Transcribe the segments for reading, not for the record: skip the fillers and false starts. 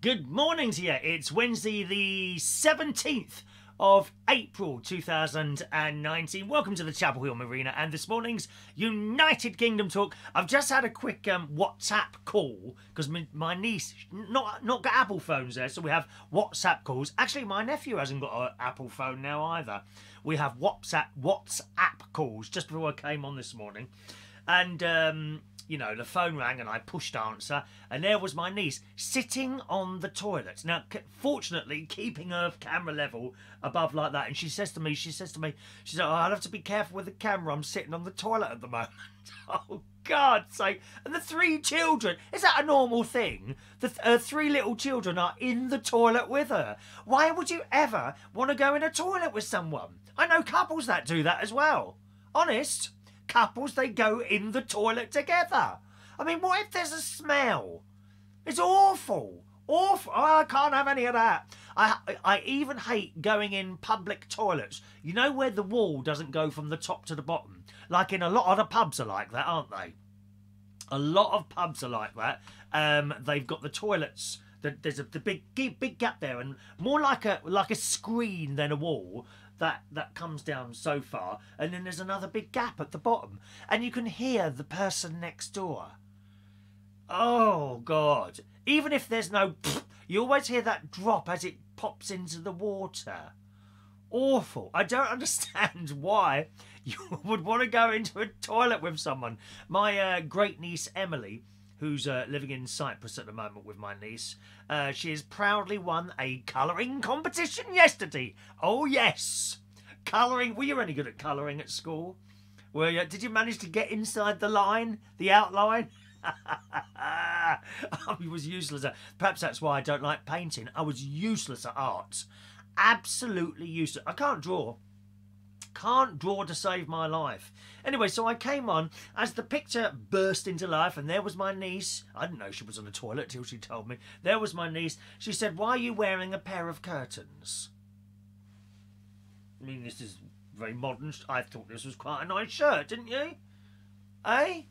Good morning to you. It's Wednesday the 17th of April 2019. Welcome to the Chapel Hill Marina and this morning's United Kingdom talk. I've just had a quick WhatsApp call because my niece not got Apple phones there, so we have WhatsApp calls. Actually, my nephew hasn't got an Apple phone now either. We have WhatsApp calls just before I came on this morning, and you know, the phone rang and I pushed answer, and there was my niece sitting on the toilet. Now, fortunately, keeping her camera level above like that, and she says to me, oh, I'll have to be careful with the camera. I'm sitting on the toilet at the moment. Oh, God's sake. And the three children, is that a normal thing? The three little children are in the toilet with her. Why would you ever want to go in a toilet with someone? I know couples that do that as well. Honest. Couples, they go in the toilet together. I mean, what if there's a smell? It's awful. Awful. Oh, I can't have any of that. I even hate going in public toilets. You know where the wall doesn't go from the top to the bottom? Like in a lot of the pubs are like that, aren't they? A lot of pubs are like that. They've got the toilets. There's the big gap there, and more like a screen than a wall. That comes down so far, and then there's another big gap at the bottom, and you can hear the person next door. Oh God, even if there's no you always hear that drop as it pops into the water. Awful. I don't understand why you would want to go into a toilet with someone. My great niece Emily, who's living in Cyprus at the moment with my niece, she has proudly won a colouring competition yesterday. Oh, yes. Colouring. Were you any good at colouring at school? Were you? Did you manage to get inside the line, the outline? I was useless at... Perhaps that's why I don't like painting. I was useless at art. Absolutely useless. I can't draw. Can't draw to save my life. Anyway, so I came on as the picture burst into life, and there was my niece. I didn't know she was on the toilet till she told me. There was my niece. She said, "Why are you wearing a pair of curtains?" I mean, this is very modern. I thought this was quite a nice shirt, didn't you? Eh?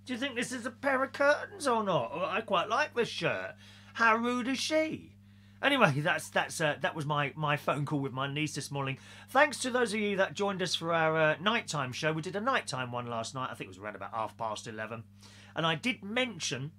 Do you think this is a pair of curtains or not? I quite like this shirt. How rude is she? Anyway, that was my phone call with my niece this morning. Thanks to those of you that joined us for our nighttime show. We did a nighttime one last night. I think it was around about 11:30. And I did mention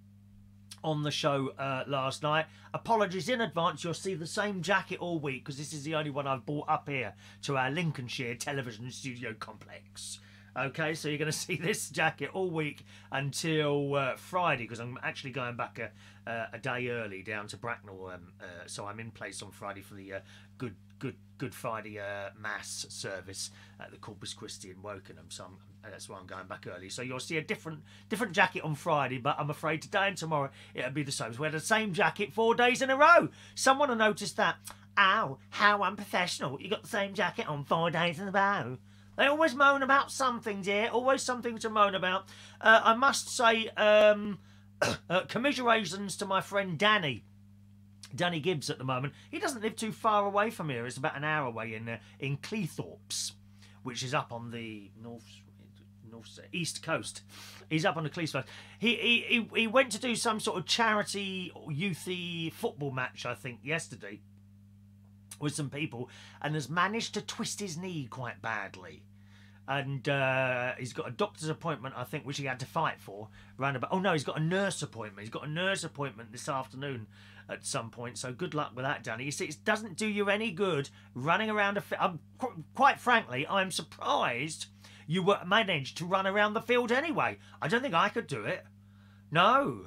on the show last night, apologies in advance, you'll see the same jacket all week because this is the only one I've brought up here to our Lincolnshire television studio complex. Okay, so you're going to see this jacket all week until Friday, because I'm actually going back a day early down to Bracknell, so I'm in place on Friday for the Good Friday Mass service at the Corpus Christi in Wokingham. So that's why I'm going back early. So you'll see a different jacket on Friday, but I'm afraid today and tomorrow it'll be the same. So we had the same jacket 4 days in a row. Someone will notice that. Ow, how unprofessional! You got the same jacket on 4 days in a row. They always moan about something, dear. Always something to moan about. I must say, commiserations to my friend Danny Gibbs at the moment. He doesn't live too far away from here. It's about an hour away in Cleethorpes, which is up on the east coast. He's up on the Cleethorpes. He went to do some sort of charity youthy football match, I think, yesterday with some people, and has managed to twist his knee quite badly. And he's got a doctor's appointment, I think, which he had to fight for. Oh, no, he's got a nurse appointment. He's got a nurse appointment this afternoon at some point. So good luck with that, Danny. You see, it doesn't do you any good running around a field. Quite frankly, I'm surprised you managed to run around the field anyway. I don't think I could do it. No.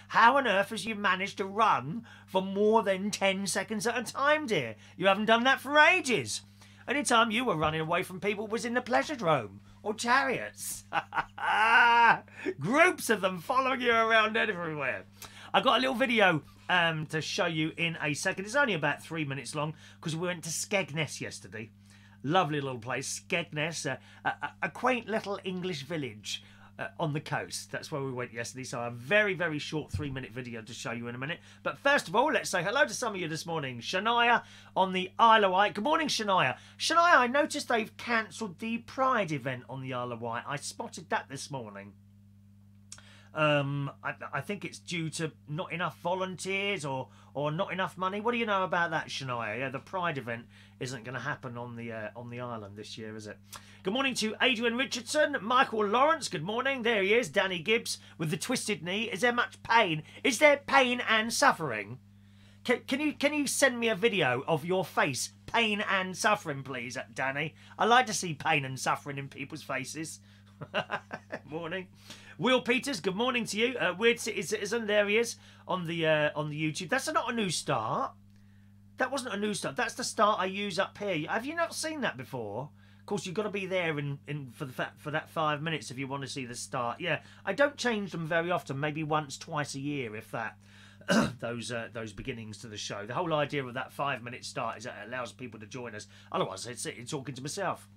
How on earth has you managed to run for more than 10 seconds at a time, dear? You haven't done that for ages. Any time you were running away from people was in the pleasure drome or chariots. Groups of them following you around everywhere. I've got a little video to show you in a second. It's only about 3 minutes long because we went to Skegness yesterday. Lovely little place, Skegness, a quaint little English village on the coast. That's where we went yesterday. So a very, very short 3-minute video to show you in a minute. But first of all, let's say hello to some of you this morning. Shania on the Isle of Wight. Good morning, Shania. Shania, I noticed they've cancelled the Pride event on the Isle of Wight. I spotted that this morning. I think it's due to not enough volunteers or not enough money. What do you know about that, Shania? Yeah, the Pride event isn't going to happen on the island this year, is it? Good morning to Adrian Richardson, Michael Lawrence. Good morning. There he is, Danny Gibbs with the twisted knee. Is there much pain? Is there pain and suffering? Can you send me a video of your face, pain and suffering, please, Danny? I like to see pain and suffering in people's faces. Morning. Will Peters, good morning to you. Weird City Citizen, there he is on the YouTube. That's not a new start. That wasn't a new start. That's the start I use up here. Have you not seen that before? Of course, you've got to be there for that 5 minutes if you want to see the start. Yeah, I don't change them very often. Maybe once, twice a year, if that. those beginnings to the show. The whole idea of that 5 minute start is that it allows people to join us. Otherwise, I'd sit talking to myself.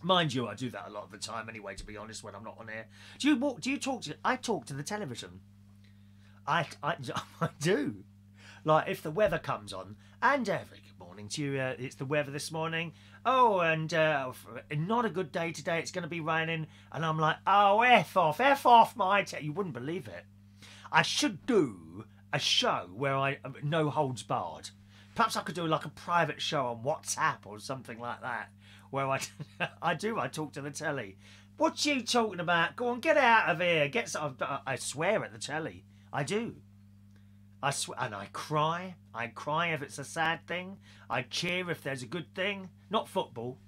Mind you, I do that a lot of the time anyway, to be honest, when I'm not on air. Do you talk to... I talk to the television. I do. Like, if the weather comes on, and very good morning to you, it's the weather this morning. Oh, and not a good day today, it's going to be raining. And I'm like, oh, F off my... You wouldn't believe it. I should do a show where I... no holds barred. Perhaps I could do like a private show on WhatsApp or something like that. Where I talk to the telly. What you talking about? Go on, get out of here. I swear at the telly. I do. I swear, and I cry. I cry if it's a sad thing. I cheer if there's a good thing. Not football.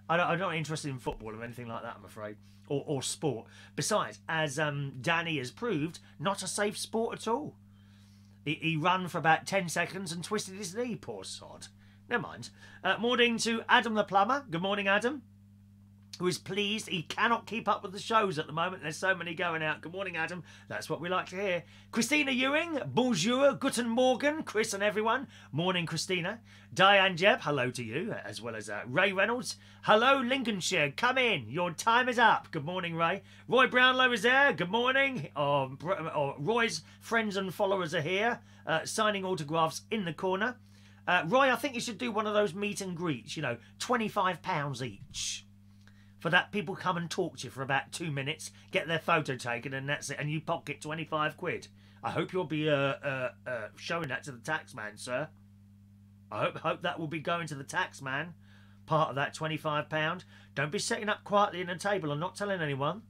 I'm not interested in football or anything like that, I'm afraid. Or sport. Besides, as Danny has proved, not a safe sport at all. He ran for about 10 seconds and twisted his knee, poor sod. Never mind. Morning to Adam the plumber. Good morning, Adam. Who is pleased he cannot keep up with the shows at the moment. There's so many going out. Good morning, Adam. That's what we like to hear. Christina Ewing. Bonjour. Guten Morgen. Chris and everyone. Morning, Christina. Diane Jebb. Hello to you. As well as Ray Reynolds. Hello, Lincolnshire. Come in. Your time is up. Good morning, Ray. Roy Brownlow is there. Good morning. Roy's friends and followers are here. Signing autographs in the corner. Roy, I think you should do one of those meet and greets, you know, £25 each. For that, people come and talk to you for about 2 minutes, get their photo taken, and that's it, and you pocket 25 quid. I hope you'll be showing that to the taxman, sir. I hope that will be going to the taxman, part of that £25. Don't be sitting up quietly in a table and not telling anyone.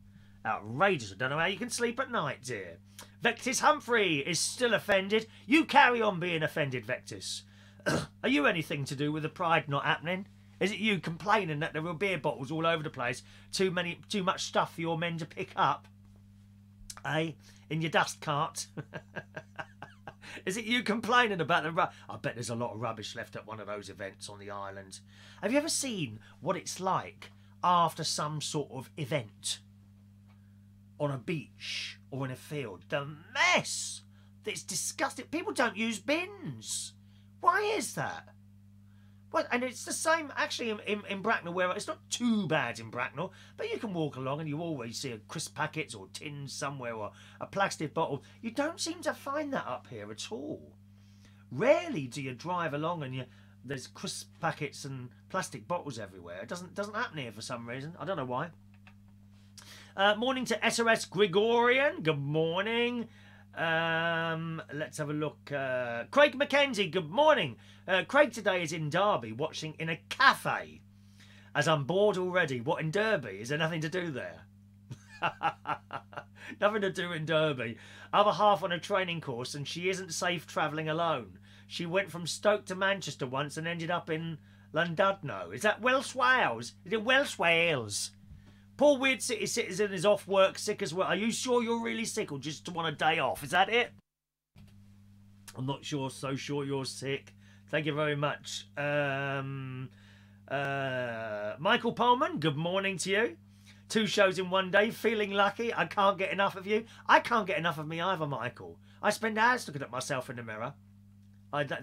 Outrageous. I don't know how you can sleep at night, dear. Vectis Humphrey is still offended. You carry on being offended, Vectis. Are you anything to do with the Pride not happening? Is it you complaining that there were beer bottles all over the place? Too much stuff for your men to pick up? Eh? In your dust cart? Is it you complaining about the... I bet there's a lot of rubbish left at one of those events on the island. Have you ever seen what it's like after some sort of event? On a beach or in a field? The mess! It's disgusting. People don't use bins. Why is that? Well, and it's the same actually in Bracknell, where it's not too bad in Bracknell, but you can walk along and you always see a crisp packets or tins somewhere or a plastic bottle. You don't seem to find that up here at all. Rarely do you drive along and there's crisp packets and plastic bottles everywhere. It doesn't happen here for some reason. I don't know why. Morning to SOS Gregorian. Good morning. Let's have a look. Craig Mackenzie, good morning. Craig today is in Derby watching in a cafe. As I'm bored already. What, in Derby? Is there nothing to do there? Nothing to do in Derby. Other half on a training course and she isn't safe travelling alone. She went from Stoke to Manchester once and ended up in Llandudno. Is that Welsh Wales? Is it Welsh Wales? Poor Weird City Citizen is off work, sick as well. Are you sure you're really sick or just want a day off? Is that it? I'm not sure, so sure you're sick. Thank you very much. Michael Pullman, good morning to you. 2 shows in one day, feeling lucky. I can't get enough of you. I can't get enough of me either, Michael. I spend hours looking at myself in the mirror.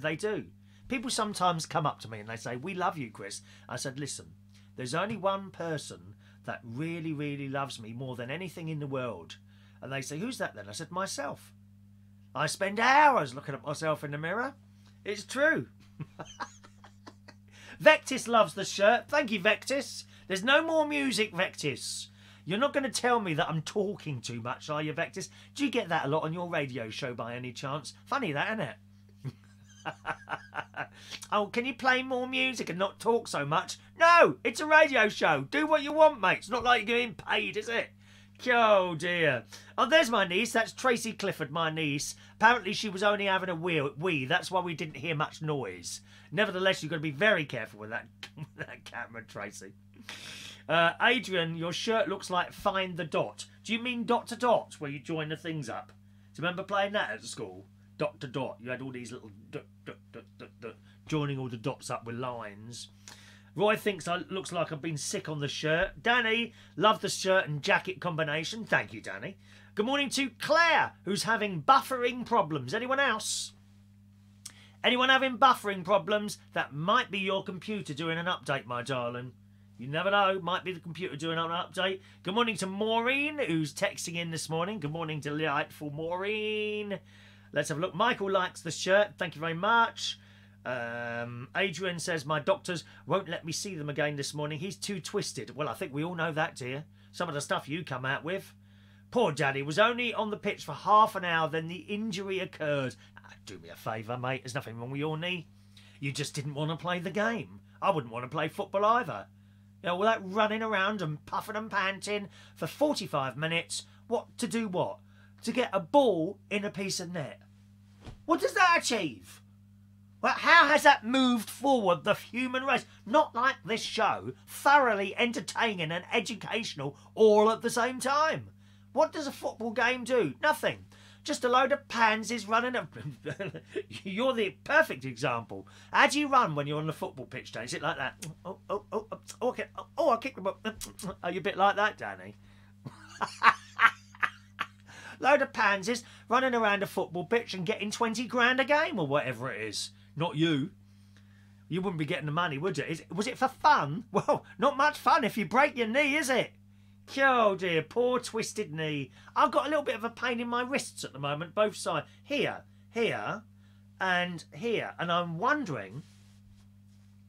They do. People sometimes come up to me and they say, we love you, Chris. I said, listen, there's only one person that really, really loves me more than anything in the world. And they say, who's that then? I said, myself. I spend hours looking at myself in the mirror. It's true. Vectis loves the shirt. Thank you, Vectis. There's no more music, Vectis. You're not going to tell me that I'm talking too much, are you, Vectis? Do you get that a lot on your radio show by any chance? Funny that, isn't it? Oh, can you play more music and not talk so much? No, it's a radio show. Do what you want, mate. It's not like you're getting paid, is it? Oh, dear. Oh, there's my niece. That's Tracy Clifford, my niece. Apparently, she was only having a wee. That's why we didn't hear much noise. Nevertheless, you've got to be very careful with that, that camera, Tracy. Adrian, your shirt looks like Find the Dot. Do you mean dot to dot, where you join the things up? Do you remember playing that at school? Dot to dot. You had all these little dot, joining all the dots up with lines. Roy thinks I looks like I've been sick on the shirt. Danny, love the shirt and jacket combination. Thank you, Danny. Good morning to Claire, who's having buffering problems. Anyone else? Anyone having buffering problems? That might be your computer doing an update, my darling. You never know. Might be the computer doing an update. Good morning to Maureen, who's texting in this morning. Good morning, delightful Maureen. Let's have a look. Michael likes the shirt. Thank you very much. Adrian says, my doctors won't let me see them again this morning. He's too twisted. Well, I think we all know that, dear. Some of the stuff you come out with. Poor Daddy was only on the pitch for half an hour, then the injury occurred. Do me a favour, mate. There's nothing wrong with your knee. You just didn't want to play the game. I wouldn't want to play football either. You know, all that running around and puffing and panting for 45 minutes. What to do what? To get a ball in a piece of net. What does that achieve? Well, how has that moved forward the human race? Not like this show, thoroughly entertaining and educational all at the same time. What does a football game do? Nothing. Just a load of pansies running. You're the perfect example. How do you run when you're on the football pitch, Dan? Is it like that? Okay. Oh, I'll kick the ball. Are you a bit like that, Danny? Load of pansies running around a football pitch and getting 20 grand a game or whatever it is. Not you. You wouldn't be getting the money, would you? Was it for fun? Well, not much fun if you break your knee, is it? Oh dear, poor twisted knee. I've got a little bit of a pain in my wrists at the moment, both sides. Here, and here. And I'm wondering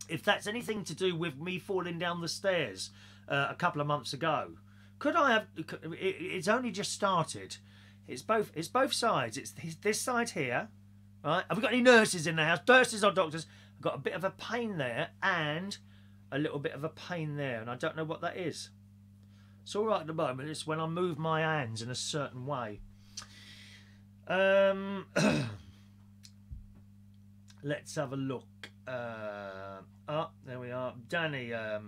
if that's anything to do with me falling down the stairs a couple of months ago. Could I have... It's only just started. It's both sides. It's this side here. Right? Have we got any nurses in the house? Nurses or doctors? I've got a bit of a pain there and a little bit of a pain there. And I don't know what that is. It's all right at the moment. It's when I move my hands in a certain way. Let's have a look. There we are. Danny, I've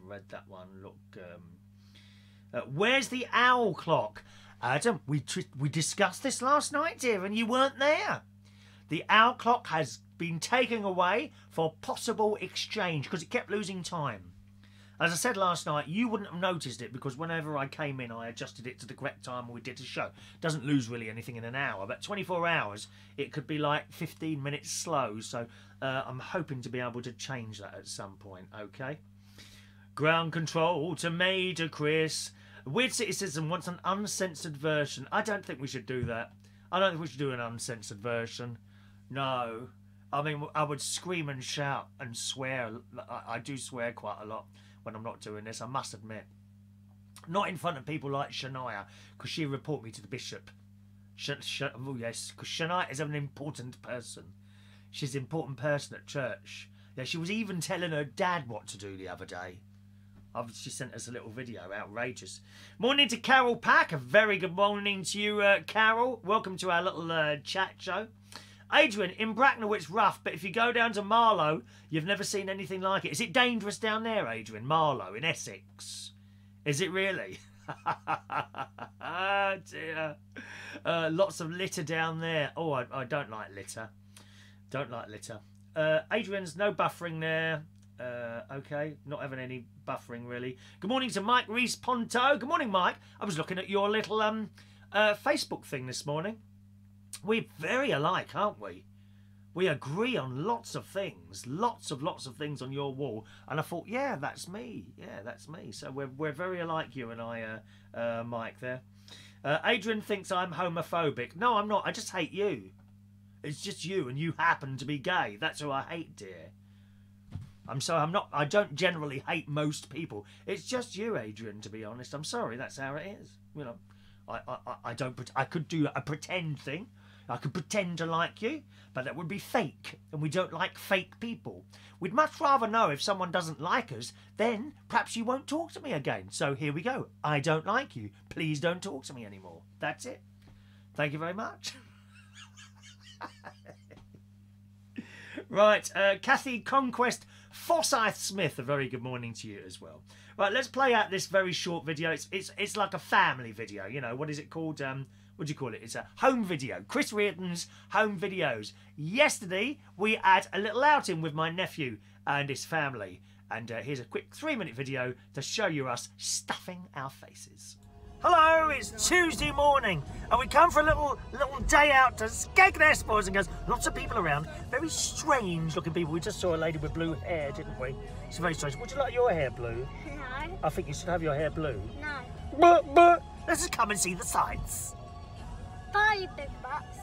read that one. Look. Where's the owl clock? Adam, we discussed this last night, dear, and you weren't there. The owl clock has been taken away for possible exchange because it kept losing time. As I said last night, you wouldn't have noticed it because whenever I came in, I adjusted it to the correct time and we did a show. It doesn't lose really anything in an hour, but 24 hours, it could be like 15 minutes slow. So I'm hoping to be able to change that at some point, okay? Ground control to Major Chris. Weird Citizen wants an uncensored version. I don't think we should do that. I don't think we should do an uncensored version. No. I mean, I would scream and shout and swear. I do swear quite a lot when I'm not doing this, I must admit. Not in front of people like Shania, because she'll report me to the bishop. Oh yes, because Shania is an important person. She's an important person at church. Yeah, she was even telling her dad what to do the other day. She sent us a little video, outrageous. Morning to Carol Pack, a very good morning to you, Carol. Welcome to our little chat show. Adrian, in Bracknell it's rough, but if you go down to Marlow, you've never seen anything like it. Is it dangerous down there, Adrian? Marlow, in Essex? Is it really? Oh, dear. Lots of litter down there. Oh, I don't like litter. Don't like litter. Adrian's no buffering there. Okay, not having any buffering really. Good morning to Mike Reese-Ponto. Good morning, Mike. I was looking at your little Facebook thing this morning. We're very alike, aren't we? We agree on lots of things. Lots of things on your wall. And I thought, yeah, that's me. Yeah, that's me. So we're very alike, you and I, Mike, there. Adrian thinks I'm homophobic. No, I'm not. I just hate you. It's just you, and you happen to be gay. That's who I hate, dear. I'm sorry. I don't generally hate most people. It's just you, Adrian. To be honest, I'm sorry. That's how it is. You know, I don't. I could do a pretend thing. I could pretend to like you, but that would be fake, and we don't like fake people. We'd much rather know if someone doesn't like us, then perhaps you won't talk to me again. So here we go. I don't like you. Please don't talk to me anymore. That's it. Thank you very much. Right, Kathy Conquest Forsyth Smith, a very good morning to you as well. Right, let's play out this very short video. It's like a family video, you know. What is it called? What do you call it? It's a home video. Chris Reardon's home videos. Yesterday, we had a little outing with my nephew and his family. And here's a quick 3-minute video to show you us stuffing our faces. Hello, it's Tuesday morning, and we come for a little day out to Skegness, boys and girls. Lots of people around, very strange looking people. We just saw a lady with blue hair, didn't we? It's very strange. Would you like your hair blue? No. I think you should have your hair blue. No. But let's just come and see the sights. Bye, you big butts.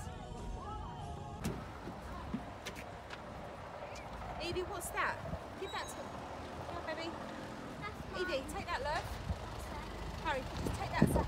Evie, what's that? Give that to me. Come on, baby. Evie, take that, love. Harry, just take that a second.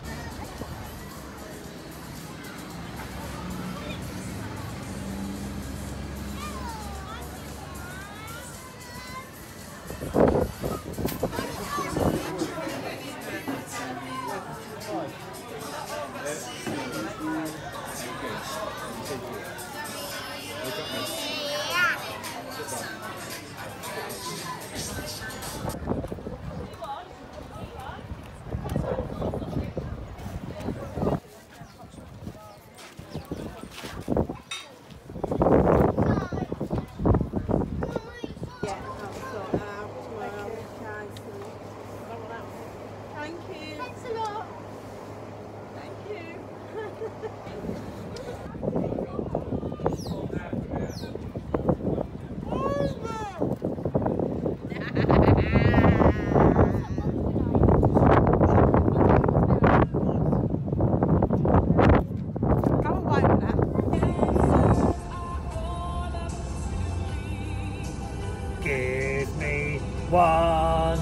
Give me one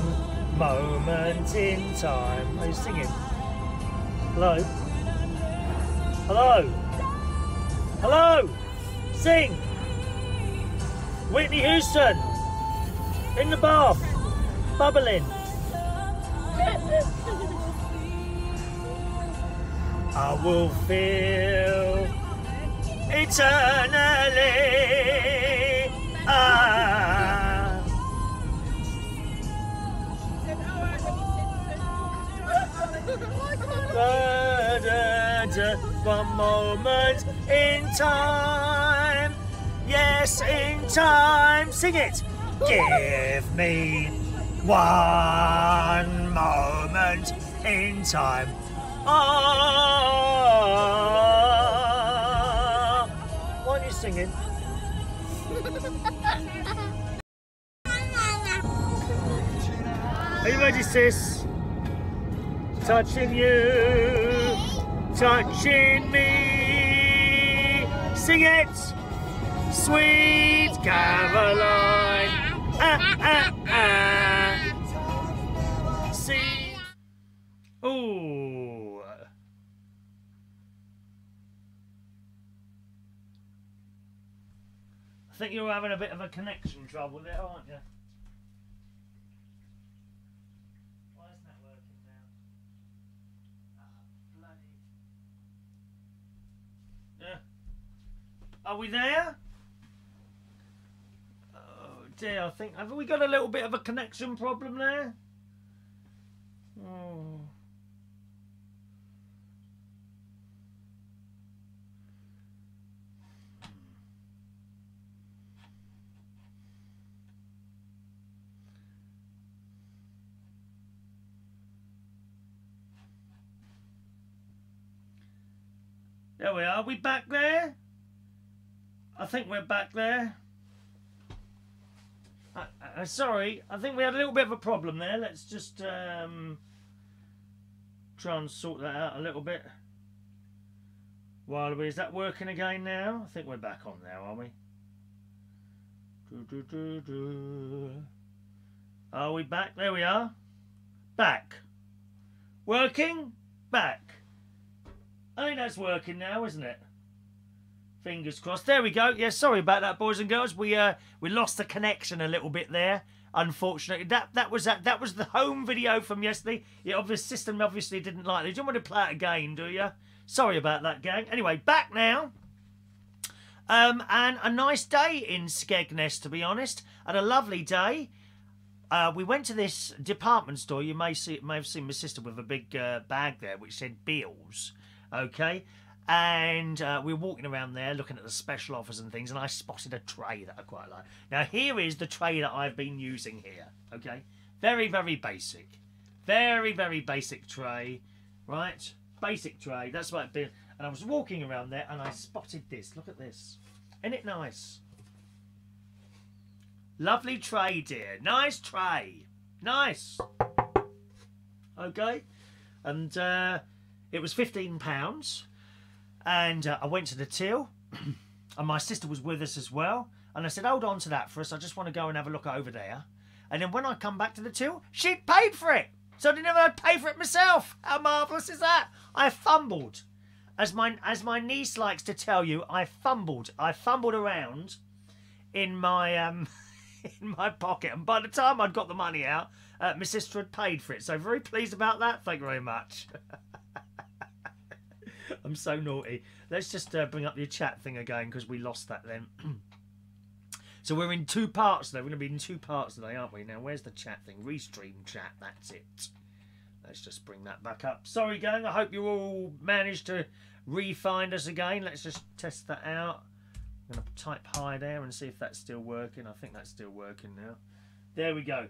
moment in time. Are you singing? Hello? Hello? Hello? Sing! Whitney Houston! In the bath! Bubbling! I will feel eternally. One moment in time. Yes, in time. Sing it. Give me one moment in time. Ah, why are you singing? Are you ready, sis? Touching you, touching me. Sing it, sweet Caroline. Ah, ah, ah. See. Ooh. I think you're having a bit of a connection trouble there, aren't you? Why isn't that working now? Ah, bloody. Yeah. Are we there? Oh dear, I think, have we got a little bit of a connection problem there? Oh. There we are. We back there? I think we're back there. Sorry, I think we had a little bit of a problem there. Let's just try and sort that out a little bit. While is that working again now? I think we're back on now, are we? Are we back? There we are. Back. Working? Back. I think that's working now, isn't it? Fingers crossed. There we go. Yeah, sorry about that, boys and girls. We lost the connection a little bit there. Unfortunately, that was the home video from yesterday. The system obviously didn't like it. You don't want to play it again, do you? Sorry about that, gang. Anyway, back now. And a nice day in Skegness, to be honest. And a lovely day. We went to this department store. You may have seen my sister with a big bag there, which said Bills. Okay. And we were walking around there looking at the special offers and things, and I spotted a tray that I quite like. Now, here is the tray that I've been using here, okay? Very, very basic. Very, very basic tray, right? Basic tray, that's what it's been. And I was walking around there, and I spotted this. Look at this. Isn't it nice? Lovely tray, dear. Nice tray. Nice. Okay? And it was £15. And I went to the till, and my sister was with us as well. And I said, hold on to that for us. I just want to go and have a look over there. And then when I come back to the till, she paid for it. So I didn't even pay for it myself. How marvellous is that? I fumbled. As my niece likes to tell you, I fumbled. I fumbled around in my in my pocket. And by the time I'd got the money out, my sister had paid for it. So very pleased about that. Thank you very much. I'm so naughty. Let's just bring up the chat thing again because we lost that then. So we're in two parts though. We're going to be in two parts today, aren't we? Now, where's the chat thing? Restream chat. That's it. Let's just bring that back up. Sorry, gang. I hope you all managed to re-find us again. Let's just test that out. I'm going to type hi there and see if that's still working. I think that's still working now. There we go.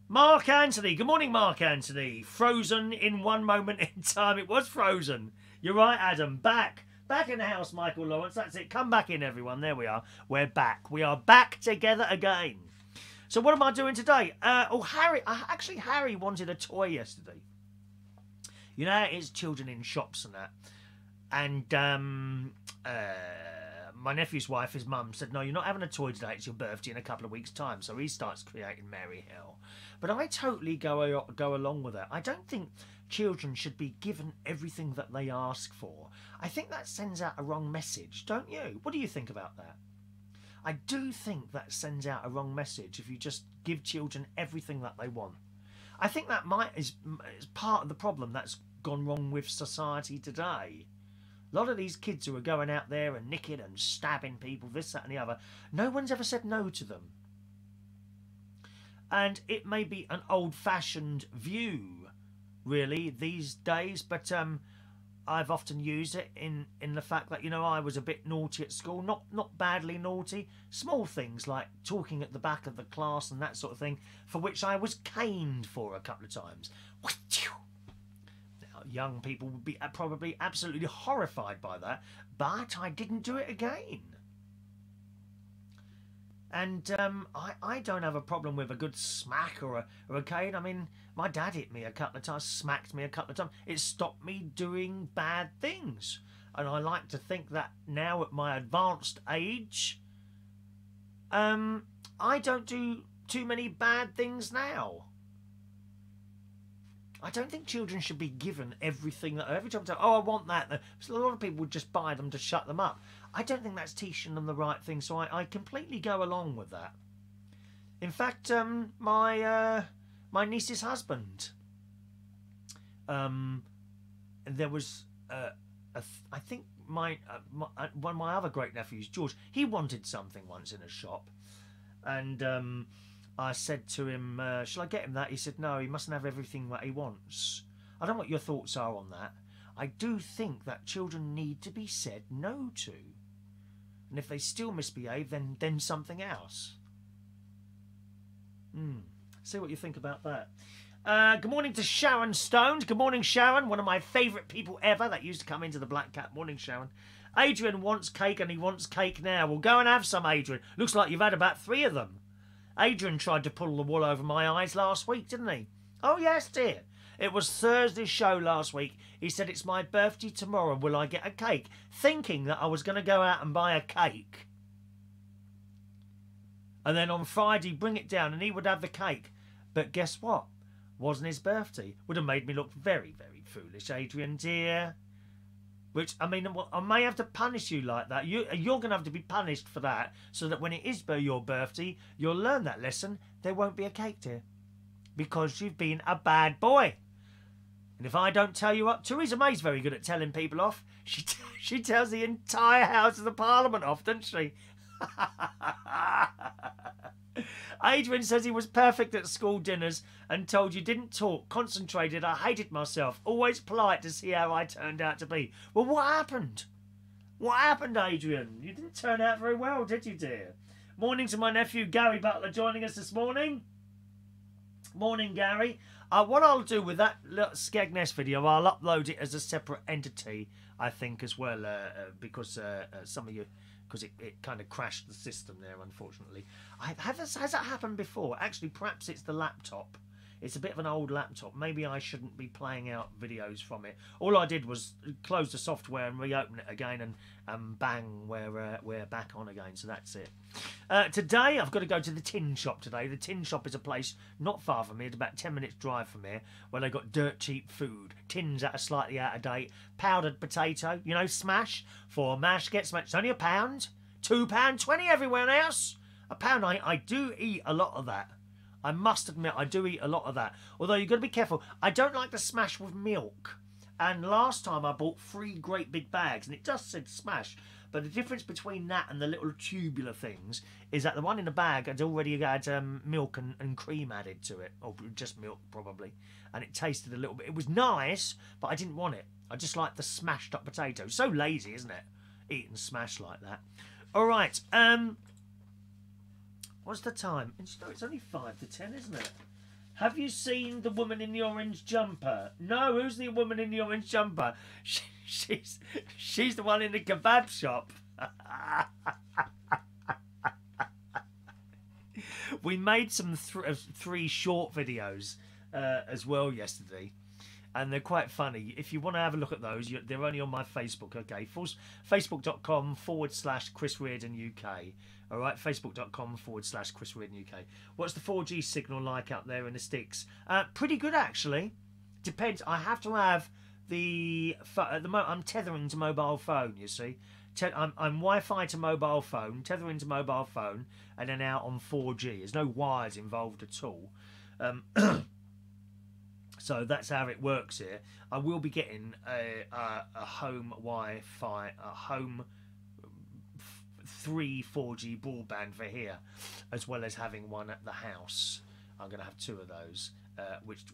Mark Anthony. Good morning, Mark Anthony. Frozen in one moment in time. It was frozen. You're right, Adam. Back. Back in the house, Michael Lawrence. That's it. Come back in, everyone. There we are. We're back. We are back together again. So what am I doing today? Harry wanted a toy yesterday. You know, it is children in shops and that. And my nephew's wife, his mum, said, no, you're not having a toy today. It's your birthday in a couple of weeks' time. So he starts creating merry hell. But I totally go along with that. I don't think children should be given everything that they ask for. I think that sends out a wrong message, don't you? What do you think about that? I do think that sends out a wrong message if you just give children everything that they want. I think that is part of the problem that's gone wrong with society today. A lot of these kids who are going out there and nicking and stabbing people, this, that and the other, no one's ever said no to them. And it may be an old-fashioned view, really, these days, but I've often used it in the fact that, you know, I was a bit naughty at school, not badly naughty, small things like talking at the back of the class and that sort of thing, for which I was caned for a couple of times. Now, young people would be probably absolutely horrified by that, but I didn't do it again. And I don't have a problem with a good smack or a cane. I mean, my dad hit me a couple of times, smacked me a couple of times. It stopped me doing bad things. And I like to think that now at my advanced age, I don't do too many bad things now. I don't think children should be given everything that every time they say, oh, I want that. So a lot of people would just buy them to shut them up. I don't think that's teaching them the right thing, so I completely go along with that. In fact, my niece's husband, there was I think one of my other great nephews, George, he wanted something once in a shop, and I said to him, shall I get him that? He said, no, he mustn't have everything that he wants. I don't know what your thoughts are on that. I do think that children need to be said no to. And if they still misbehave, then something else. See what you think about that. Good morning to Sharon Stoned. Good morning, Sharon. One of my favourite people ever that used to come into the Black Cat. Morning, Sharon. Adrian wants cake and he wants cake now. Well, go and have some, Adrian. Looks like you've had about 3 of them. Adrian tried to pull the wool over my eyes last week, didn't he? Oh, yes, dear. It was Thursday's show last week. He said, it's my birthday tomorrow. Will I get a cake? Thinking that I was going to go out and buy a cake. And then on Friday, bring it down and he would have the cake. But guess what? Wasn't his birthday. Would have made me look very, very foolish, Adrian, dear. Which, I mean, I may have to punish you like that. You're going to have to be punished for that, so that when it is your birthday, you'll learn that lesson. There won't be a cake, dear. Because you've been a bad boy. And if I don't tell you up, Theresa May's very good at telling people off. She tells the entire House of the Parliament off, doesn't she? Adrian says he was perfect at school dinners and told you didn't talk, concentrated, I hated myself, always polite to see how I turned out to be. Well, what happened? What happened, Adrian? You didn't turn out very well, did you, dear? Morning to my nephew Gary Butler joining us this morning. Morning, Gary. What I'll do with that little Skegness video, I'll upload it as a separate entity, I think, as well, because some of you... because it kind of crashed the system there, unfortunately. Has that happened before? Actually, perhaps it's the laptop. It's a bit of an old laptop. Maybe I shouldn't be playing out videos from it. All I did was close the software and reopen it again, and bang, we're back on again. So that's it. Today, I've got to go to the tin shop today. The tin shop is a place not far from here. It's about 10 minutes drive from here, where they got dirt cheap food. Tins that are slightly out of date. Powdered potato, you know, smash. For mash, get smash. It's only £1. £2.20 everywhere else. £1. I do eat a lot of that. I must admit, I do eat a lot of that. Although you've got to be careful. I don't like the smash with milk. And last time I bought 3 great big bags, and it just said smash. But the difference between that and the little tubular things is that the one in the bag had already had milk and cream added to it. Or just milk, probably. And it tasted a little bit. It was nice, but I didn't want it. I just like the smashed up potato. So lazy, isn't it? Eating smash like that. All right. What's the time? It's only 5 to 10, isn't it? Have you seen the woman in the orange jumper? No, who's the woman in the orange jumper? She's the one in the kebab shop. We made some 3 short videos as well yesterday. And they're quite funny. If you want to have a look at those, they're only on my Facebook, okay? Facebook.com/Chris Reardon UK. All right, Facebook.com/Chris Reardon UK. What's the 4G signal like out there in the sticks? Pretty good, actually. Depends. I have to have the... At the moment, I'm tethering to mobile phone, you see. I'm Wi-Fi to mobile phone, tethering to mobile phone, and then out on 4G. There's no wires involved at all. So that's how it works here. I will be getting a home Wi-Fi, a home 3 4G broadband for here, as well as having one at the house. I'm going to have 2 of those,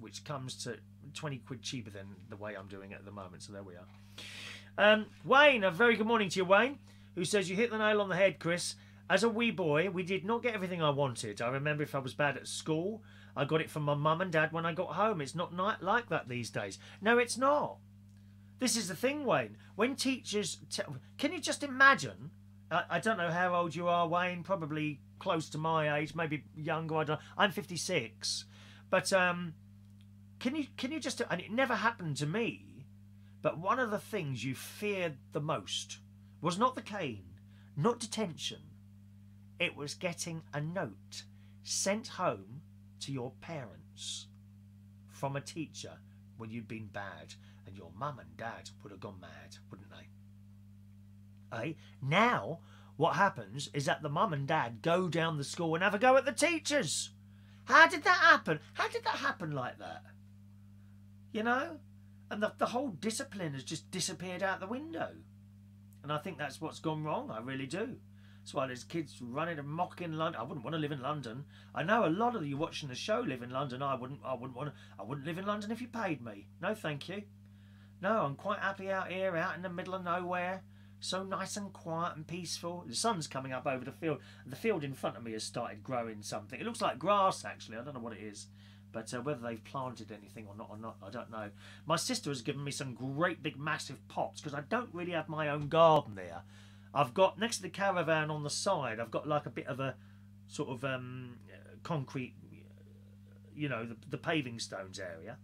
which comes to 20 quid cheaper than the way I'm doing it at the moment. So there we are. Wayne, a very good morning to you, Wayne, who says, you hit the nail on the head, Chris. As a wee boy, we did not get everything I wanted. I remember if I was bad at school, I got it from my mum and dad when I got home. It's not like that these days. No, it's not. This is the thing, Wayne. When teachers... Can you just imagine... I don't know how old you are, Wayne. Probably close to my age. Maybe younger. I don't know. I'm 56. But can you just... And it never happened to me. But one of the things you feared the most was not the cane. Not detention. It was getting a note sent home to your parents from a teacher when you'd been bad, and your mum and dad would have gone mad, wouldn't they? Eh? Now, what happens is that the mum and dad go down the school and have a go at the teachers. How did that happen? How did that happen like that? You know? And the whole discipline has just disappeared out the window. And I think that's what's gone wrong. I really do. That's why there's kids running amok in London. I wouldn't want to live in London. I know a lot of you watching the show live in London. I wouldn't live in London if you paid me. No, thank you. No, I'm quite happy out here, out in the middle of nowhere. So nice and quiet and peaceful. The sun's coming up over the field. The field in front of me has started growing something. It looks like grass, actually. I don't know what it is. But whether they've planted anything or not, I don't know. My sister has given me some great big massive pots because I don't really have my own garden there. I've got, next to the caravan on the side, I've got like a bit of a sort of concrete, you know, the paving stones area.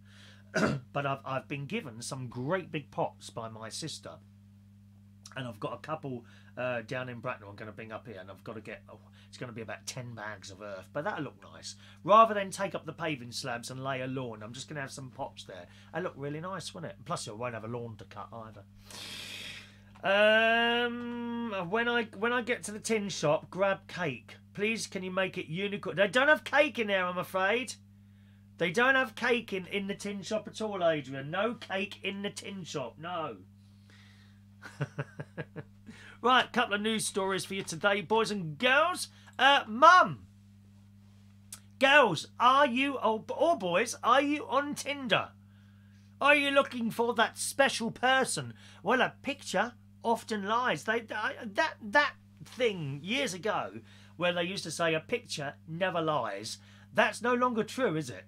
But I've been given some great big pots by my sister. And I've got a couple down in Bracknell I'm going to bring up here, and I've got to get, it's going to be about 10 bags of earth, but that'll look nice. Rather than take up the paving slabs and lay a lawn, I'm just going to have some pots there. They look really nice, won't it? Plus I won't have a lawn to cut either. When I get to the tin shop, grab cake. Please, can you make it unicorn? They don't have cake in there, I'm afraid. They don't have cake in the tin shop at all, Adrian. No cake in the tin shop, no. Right, couple of news stories for you today, boys and girls. Mum, girls, are you, or boys, are you on Tinder? Are you looking for that special person? Well, a picture often lies. That thing years ago where they used to say a picture never lies, that's no longer true, is it?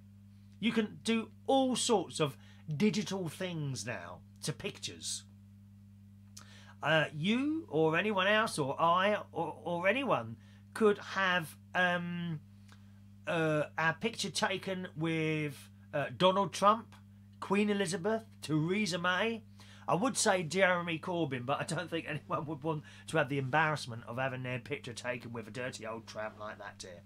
You can do all sorts of digital things now to pictures. You or anyone else or I or anyone could have our picture taken with Donald Trump, Queen Elizabeth, Theresa May. I would say Jeremy Corbyn, but I don't think anyone would want to have the embarrassment of having their picture taken with a dirty old tramp like that, dear.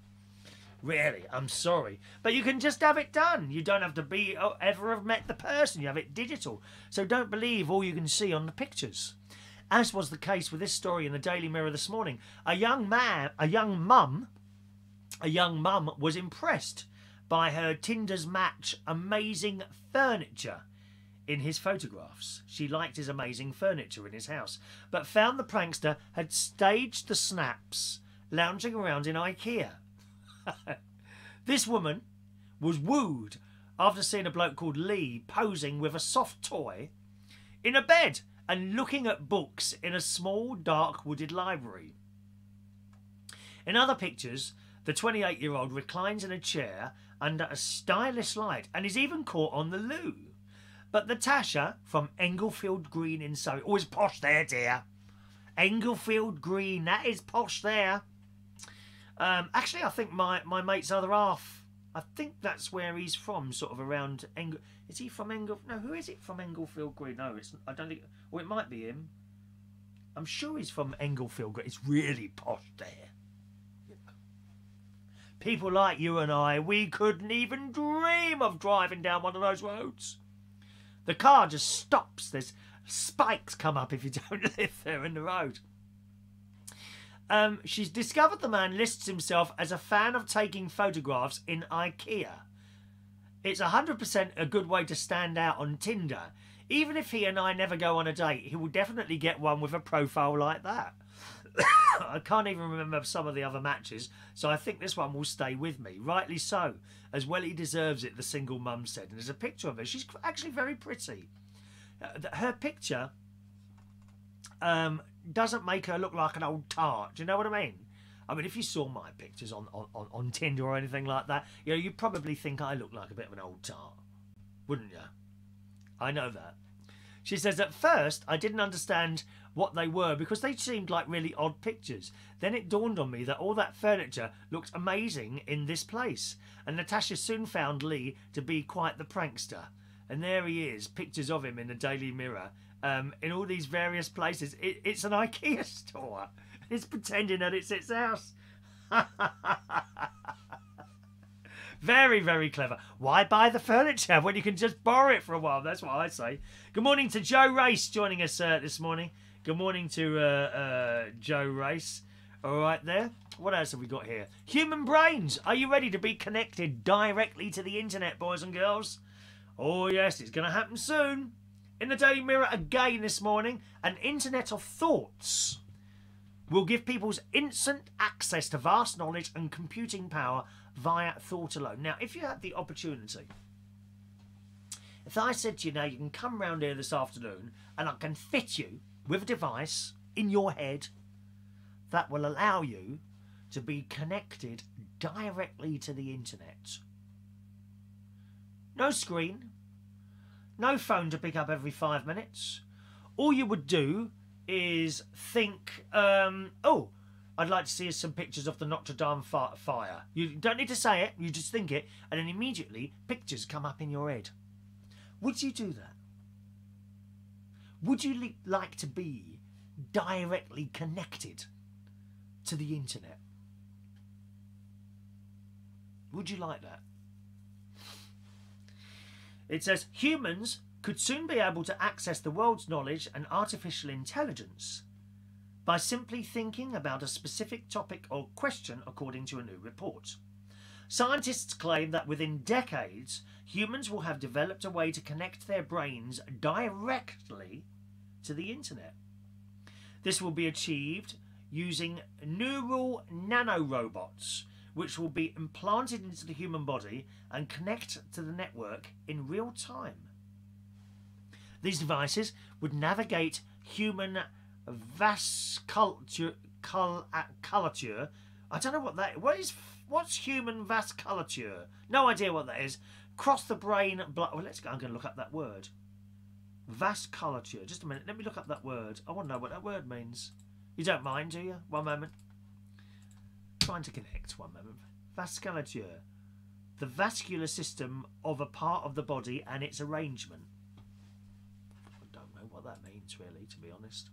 Really, I'm sorry. But you can just have it done. You don't have to be ever have met the person. You have it digital. So don't believe all you can see on the pictures. As was the case with this story in the Daily Mirror this morning. A young mum was impressed by her Tinder's match amazing furniture in his photographs. She liked his amazing furniture in his house, but found the prankster had staged the snaps lounging around in IKEA. This woman was wooed after seeing a bloke called Lee posing with a soft toy in a bed and looking at books in a small, dark, wooded library. In other pictures, the 28-year-old reclines in a chair under a stylish light and is even caught on the loo. But Natasha from Englefield Green in Surrey... Oh, it's posh there, dear. Englefield Green, that is posh there. Actually, I think my mate's other half, I think that's where he's from, sort of around Is he from No, who is it from Englefield Green? No, I don't think... Or it might be him. I'm sure he's from Englefield Green. It's really posh there. People like you and I, we couldn't even dream of driving down one of those roads. The car just stops. There's spikes come up if you don't live there in the road. She's discovered the man lists himself as a fan of taking photographs in IKEA. It's 100% a good way to stand out on Tinder. Even if he and I never go on a date, he will definitely get one with a profile like that. I can't even remember some of the other matches, so I think this one will stay with me. Rightly so. As well he deserves it, the single mum said. And there's a picture of her. She's actually very pretty. Her picture doesn't make her look like an old tart. Do you know what I mean? I mean, if you saw my pictures on Tinder or anything like that, you know, you'd probably think I look like a bit of an old tart. Wouldn't you? I know that. She says, at first, I didn't understand what they were because they seemed like really odd pictures. Then it dawned on me that all that furniture looked amazing in this place. And Natasha soon found Lee to be quite the prankster. And there he is, pictures of him in the Daily Mirror, in all these various places. It's an IKEA store. It's pretending that it's its house. Very, very clever. Why buy the furniture when you can just borrow it for a while? That's what I say. Good morning to Joe Race joining us this morning. Good morning to Joe Race. All right there. What else have we got here? Human brains. Are you ready to be connected directly to the internet, boys and girls? Oh, yes, it's going to happen soon. In the Daily Mirror again this morning, an internet of thoughts will give people instant access to vast knowledge and computing power via thought alone. Now, if you had the opportunity, if I said to you, now you can come round here this afternoon and I can fit you with a device in your head that will allow you to be connected directly to the internet. No screen, no phone to pick up every 5 minutes. All you would do is think, oh, I'd like to see some pictures of the Notre Dame fire. You don't need to say it, you just think it, and then immediately pictures come up in your head. Would you do that? Would you like to be directly connected to the internet. Would you like that? It says humans could soon be able to access the world's knowledge and artificial intelligence by simply thinking about a specific topic or question, according to a new report. Scientists claim that within decades, humans will have developed a way to connect their brains directly to the internet. This will be achieved using neural nanorobots, which will be implanted into the human body and connect to the network in real time. These devices would navigate human vasculature. I don't know what that is. What's human vasculature? No idea what that is. Cross the brain blood. Well, let's go. I'm going to look up that word. Vasculature. Just a minute. Let me look up that word. I want to know what that word means. You don't mind, do you? One moment. Trying to connect. One moment. Vasculature. The vascular system of a part of the body and its arrangement. I don't know what that means, really, to be honest.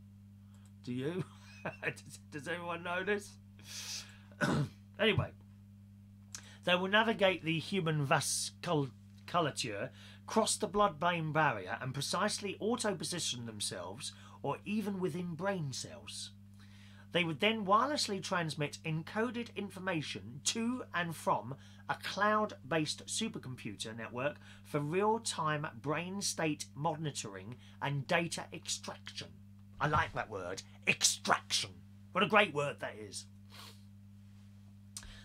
Do you? Does everyone know this? Anyway, they will navigate the human vasculature, cross the blood-brain barrier, and precisely auto-position themselves, or even within brain cells. They would then wirelessly transmit encoded information to and from a cloud-based supercomputer network for real-time brain state monitoring and data extraction. I like that word, extraction. What a great word that is.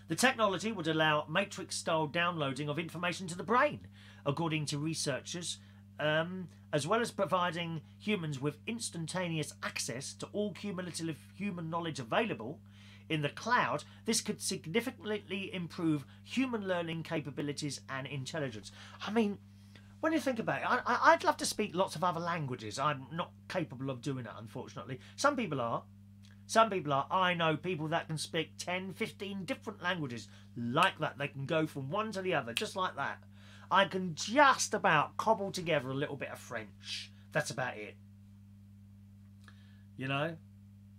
The technology would allow matrix-style downloading of information to the brain, according to researchers, as well as providing humans with instantaneous access to all cumulative human knowledge available in the cloud. This could significantly improve human learning capabilities and intelligence. I mean, when you think about it, I'd love to speak lots of other languages. I'm not capable of doing that, unfortunately. Some people are. Some people are. I know people that can speak 10, 15 different languages like that. They can go from one to the other, just like that. I can just about cobble together a little bit of French. That's about it. You know?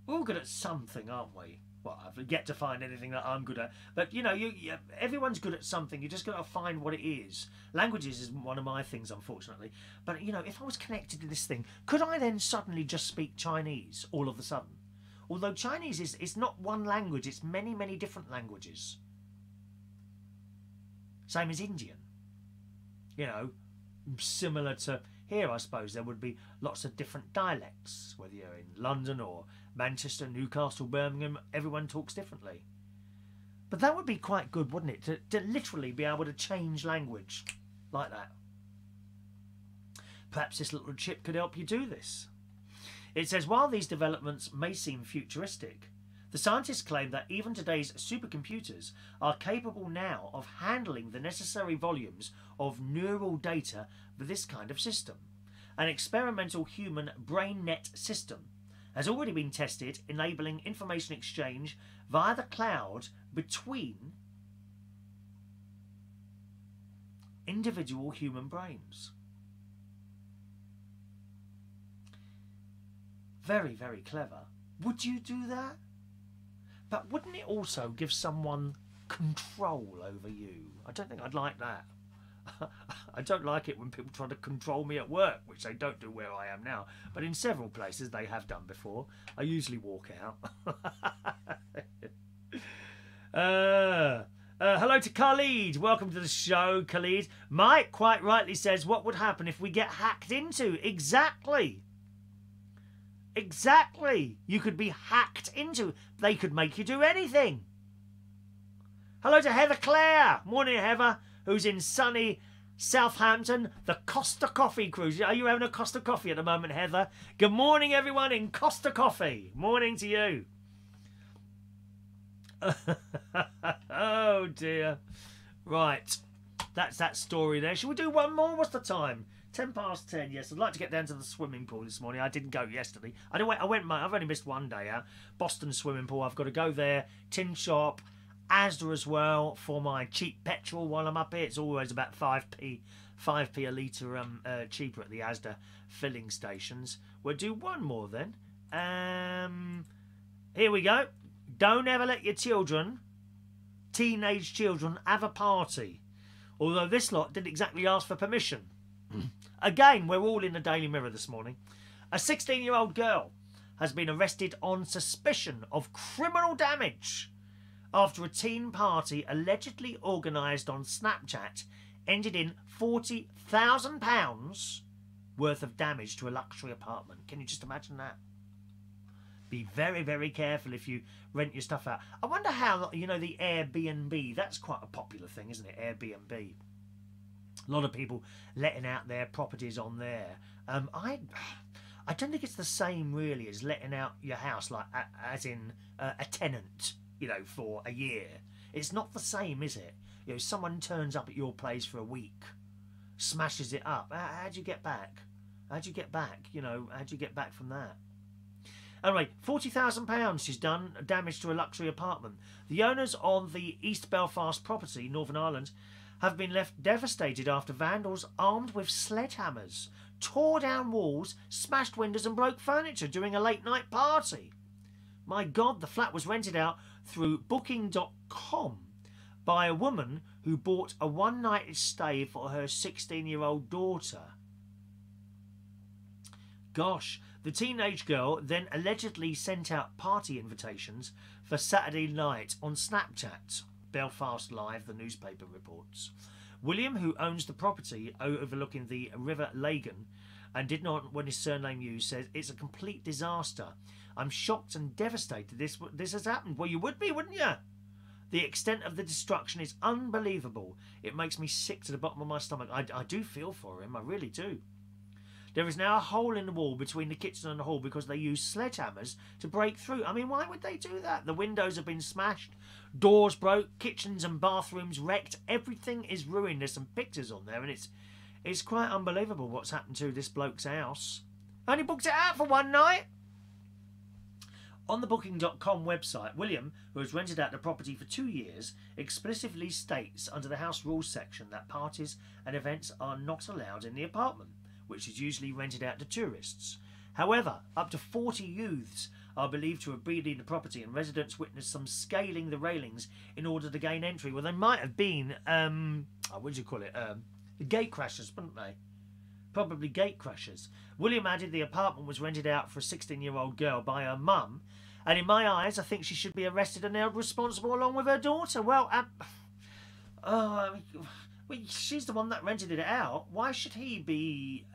We're all good at something, aren't we? Well, I've yet to find anything that I'm good at. But, you know, everyone's good at something. You just got to find what it is. Languages is one of my things, unfortunately. But, you know, if I was connected to this thing, could I then suddenly just speak Chinese all of a sudden? Although Chinese is not one language, it's many, many different languages. Same as Indian. You know, similar to here, I suppose there would be lots of different dialects, whether you're in London or Manchester, Newcastle, Birmingham, everyone talks differently. But that would be quite good, wouldn't it? To literally be able to change language like that. Perhaps this little chip could help you do this. It says, while these developments may seem futuristic, the scientists claim that even today's supercomputers are capable now of handling the necessary volumes of neural data for this kind of system. An experimental human brain net system has already been tested, enabling information exchange via the cloud between individual human brains. Very, very clever. Would you do that? But wouldn't it also give someone control over you? I don't think I'd like that. I don't like it when people try to control me at work, which they don't do where I am now. But in several places they have done before. I usually walk out. Hello to Khalid. Welcome to the show, Khalid. Mike quite rightly says, what would happen if we get hacked into? Exactly. Exactly. You could be hacked into. They could make you do anything. Hello to Heather Clare. Morning, Heather, who's in sunny Southampton. The Costa Coffee cruise. Are you having a Costa Coffee at the moment, Heather? Good morning, everyone in Costa Coffee. Morning to you. Oh, dear. Right. That's that story there. Shall we do one more? What's the time? 10 past 10, yes. I'd like to get down to the swimming pool this morning. I didn't go yesterday. I've only missed one day out. Boston swimming pool. I've got to go there. Tin shop. Asda as well for my cheap petrol while I'm up here. It's always about 5p a litre cheaper at the Asda filling stations. We'll do one more then. Here we go. Don't ever let your children, teenage children, have a party. Although this lot didn't exactly ask for permission. Again, we're all in the Daily Mirror this morning. A 16-year-old girl has been arrested on suspicion of criminal damage after a teen party allegedly organised on Snapchat ended in £40,000 worth of damage to a luxury apartment. Can you just imagine that? Be very, very careful if you rent your stuff out. I wonder how, you know, the Airbnb, that's quite a popular thing, isn't it? Airbnb. A lot of people letting out their properties on there. I don't think it's the same really as letting out your house, like as in a tenant, you know, for a year. It's not the same, is it? You know, someone turns up at your place for a week, smashes it up. How do you get back? How do you get back? You know, how do you get back from that? Anyway, £40,000 she's done damage to a luxury apartment. The owners of the East Belfast property, Northern Ireland, have been left devastated after vandals armed with sledgehammers tore down walls, smashed windows and broke furniture during a late-night party. My God, the flat was rented out through Booking.com by a woman who bought a one-night stay for her 16-year-old daughter. Gosh, the teenage girl then allegedly sent out party invitations for Saturday night on Snapchat. Belfast Live, the newspaper reports. William, who owns the property overlooking the River Lagan and did not want his surname used, says it's a complete disaster. I'm shocked and devastated this has happened. Well, you would be, wouldn't you? The extent of the destruction is unbelievable. It makes me sick to the bottom of my stomach. I do feel for him, I really do. There is now a hole in the wall between the kitchen and the hall because they use sledgehammers to break through. I mean, why would they do that? The windows have been smashed, doors broke, kitchens and bathrooms wrecked. Everything is ruined. There's some pictures on there, and it's quite unbelievable what's happened to this bloke's house. Only booked it out for one night. On the Booking.com website, William, who has rented out the property for 2 years, explicitly states under the house rules section that parties and events are not allowed in the apartment, which is usually rented out to tourists. However, up to 40 youths are believed to have been in the property, and residents witnessed some scaling the railings in order to gain entry. Well, they might have been, what do you call it? Gate crashers, wouldn't they? Probably gate crashers. William added the apartment was rented out for a 16-year-old girl by her mum, and in my eyes, I think she should be arrested and held responsible along with her daughter. Well, she's the one that rented it out. Why should he be?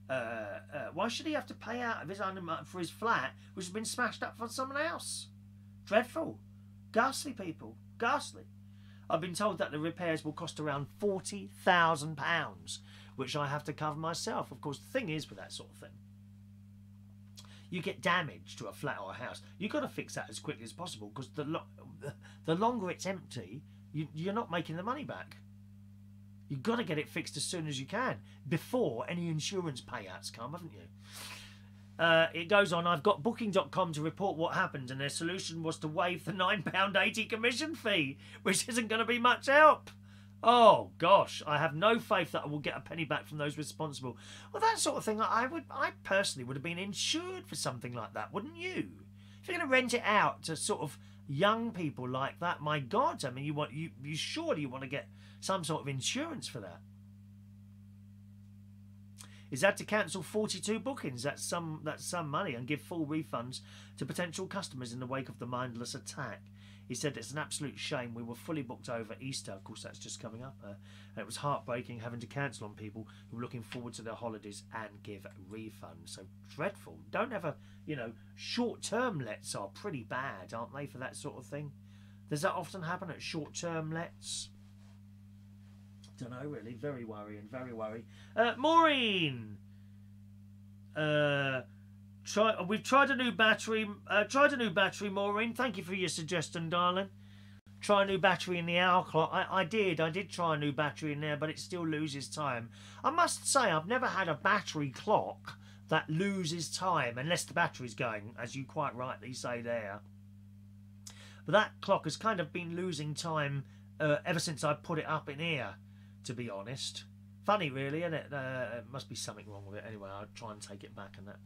Why should he have to pay out of his own money for his flat, which has been smashed up for someone else? Dreadful, ghastly people, ghastly. I've been told that the repairs will cost around £40,000, which I have to cover myself. Of course, the thing is with that sort of thing, you get damage to a flat or a house, you've got to fix that as quickly as possible, because the longer it's empty, you're not making the money back. You've got to get it fixed as soon as you can, before any insurance payouts come, haven't you? It goes on, I've got Booking.com to report what happened, and their solution was to waive the £9.80 commission fee, which isn't going to be much help. Oh, gosh, I have no faith that I will get a penny back from those responsible. Well, that sort of thing, I personally would have been insured for something like that, wouldn't you? If you're going to rent it out to sort of young people like that, my God, I mean, you surely want to get some sort of insurance for that. Is that to cancel 42 bookings? That's some money, and give full refunds to potential customers in the wake of the mindless attack. He said it's an absolute shame. We were fully booked over Easter. Of course, that's just coming up. And it was heartbreaking having to cancel on people who were looking forward to their holidays and give refunds. So dreadful. Don't ever, short-term lets are pretty bad, aren't they, for that sort of thing? Does that often happen at short-term lets? Don't know, really. Very worrying, very worrying. Maureen! We've tried a new battery. Maureen. Thank you for your suggestion, darling. Try a new battery in the hour clock. I did try a new battery in there, but it still loses time. I must say, I've never had a battery clock that loses time, unless the battery's going, as you quite rightly say there. But that clock has kind of been losing time ever since I put it up in here, to be honest. Funny, really, isn't it? Must be something wrong with it. Anyway, I'll try and take it back and that.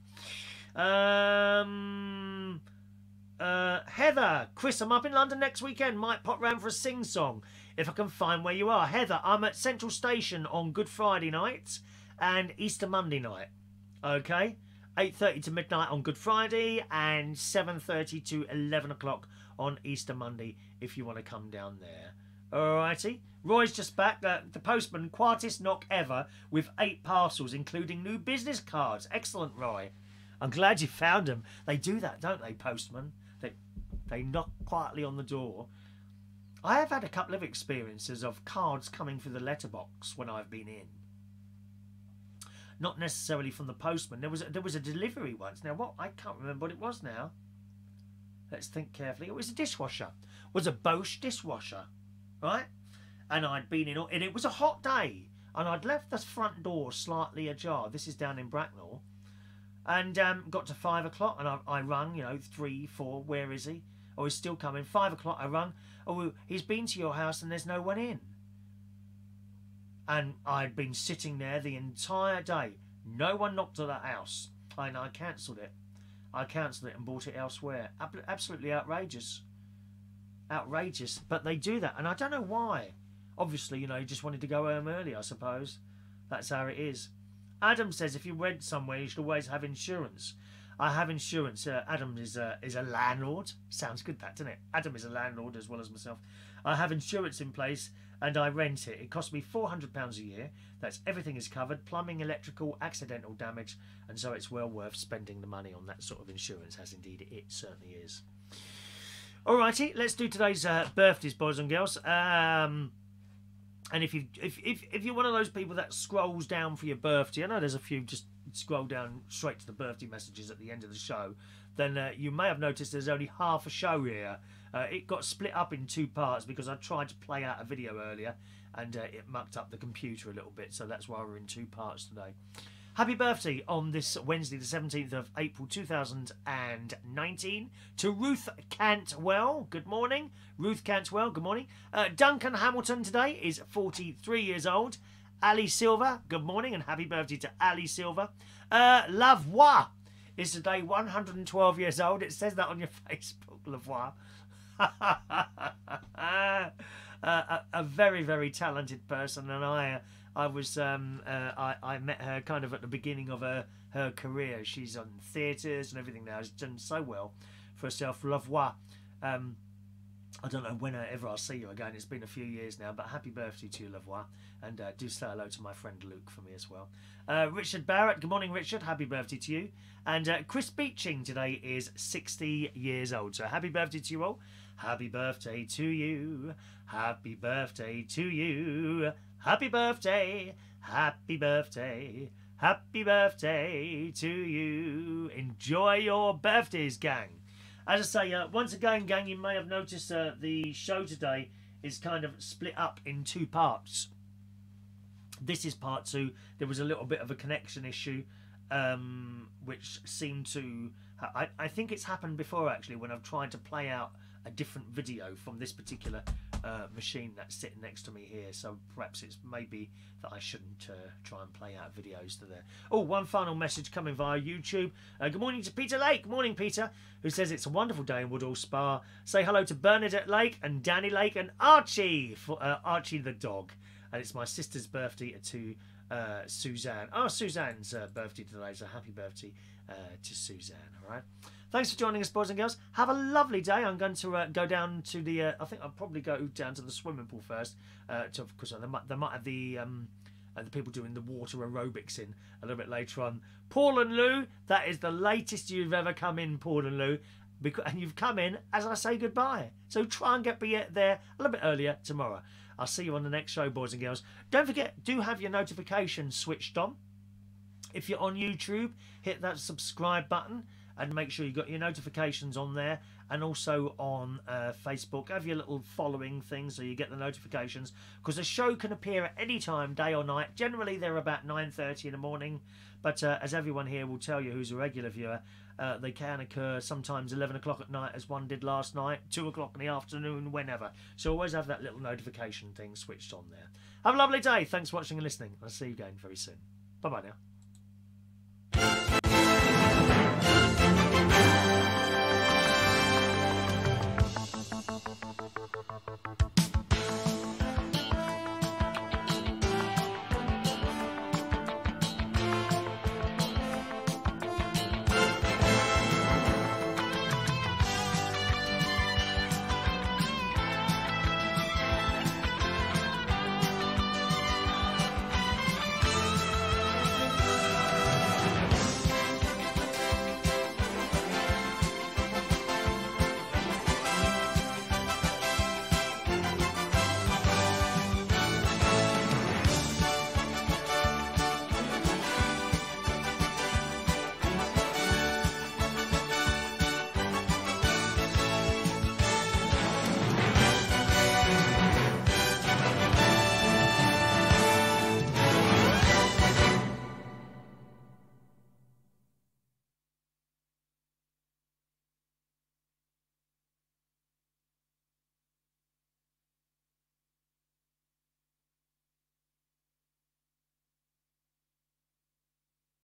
Heather, Chris, I'm up in London next weekend. Might pop round for a sing-song if I can find where you are. Heather, I'm at Central Station on Good Friday night and Easter Monday night. Okay? 8:30 to midnight on Good Friday and 7:30 to 11 o'clock on Easter Monday if you want to come down there. Alrighty. Roy's just back. The postman, quietest knock ever with 8 parcels, including new business cards. Excellent, Roy. I'm glad you found them. They do that, don't they, postman? They knock quietly on the door. I have had a couple of experiences of cards coming through the letterbox when I've been in. Not necessarily from the postman. There was a delivery once. Now, what? I can't remember what it was now. Let's think carefully. It was a dishwasher. It was a Bosch dishwasher, right? And I'd been in, and it was a hot day, and I'd left the front door slightly ajar. This is down in Bracknell, and got to 5 o'clock, and I rung, 3, 4. Where is he? Oh, he's still coming. 5 o'clock. I rung. Oh, he's been to your house, and there's no one in. And I'd been sitting there the entire day. No one knocked at that house. And I cancelled it. I cancelled it and bought it elsewhere. Absolutely outrageous. Outrageous. But they do that. And I don't know why. Obviously, you just wanted to go home early, I suppose. That's how it is. Adam says if you rent somewhere, you should always have insurance. I have insurance. Adam is a landlord. Sounds good, that, doesn't it? Adam is a landlord as well as myself. I have insurance in place and I rent it. It costs me £400 a year. That's everything is covered. Plumbing, electrical, accidental damage. And so it's well worth spending the money on that sort of insurance, as indeed it certainly is. Alrighty, let's do today's birthdays, boys and girls. And if you're one of those people that scrolls down for your birthday, I know there's a few just scroll down straight to the birthday messages at the end of the show, then you may have noticed there's only half a show here. It got split up in 2 parts because I tried to play out a video earlier and it mucked up the computer a little bit, so that's why we're in 2 parts today. Happy birthday on this Wednesday the 17th of April 2019 to Ruth Cantwell. Good morning. Ruth Cantwell, good morning. Duncan Hamilton today is 43 years old. Ali Silva, good morning and happy birthday to Ali Silva. La Voix is today 112 years old. It says that on your Facebook, La Voix. A very, very talented person, and I met her kind of at the beginning of her career. She's on theatres and everything now. She's done so well for herself. La Voix. I don't know whenever I'll see you again. It's been a few years now, but happy birthday to you, La Voix. And do say hello to my friend Luke for me as well. Richard Barrett, good morning, Richard. Happy birthday to you. And Chris Beeching today is 60 years old. So happy birthday to you all. Happy birthday to you. Happy birthday to you. Happy birthday. Happy birthday. Happy birthday to you. Enjoy your birthdays, gang. As I say, once again, gang, you may have noticed the show today is kind of split up in 2 parts. This is part 2. There was a little bit of a connection issue, which seemed to... I think it's happened before, actually, when I've tried to play out a different video from this particular machine that's sitting next to me here. So perhaps it's maybe that I shouldn't try and play out videos to there. Oh, one final message coming via YouTube. Good morning to Peter Lake. Good morning, Peter, who says it's a wonderful day in Woodall Spa. Say hello to Bernadette Lake and Danny Lake and Archie, for Archie the dog. And it's my sister's birthday to Suzanne. Oh, Suzanne's birthday today, so happy birthday to Suzanne, all right? Thanks for joining us, boys and girls. Have a lovely day. I'm going to go down to the... I think I'll probably go down to the swimming pool first, because they might have the people doing the water aerobics in a little bit later on. Paul and Lou, that is the latest you've ever come in, Paul and Lou. And you've come in as I say goodbye. So try and get there a little bit earlier tomorrow. I'll see you on the next show, boys and girls. Don't forget, do have your notifications switched on. If you're on YouTube, hit that subscribe button and make sure you've got your notifications on there. And also on Facebook, have your little following thing so you get the notifications. Because the show can appear at any time, day or night. Generally, they're about 9:30 in the morning. But as everyone here will tell you who's a regular viewer, they can occur sometimes 11 o'clock at night, as one did last night, 2 o'clock in the afternoon, whenever. So always have that little notification thing switched on there. Have a lovely day. Thanks for watching and listening. I'll see you again very soon. Bye-bye now.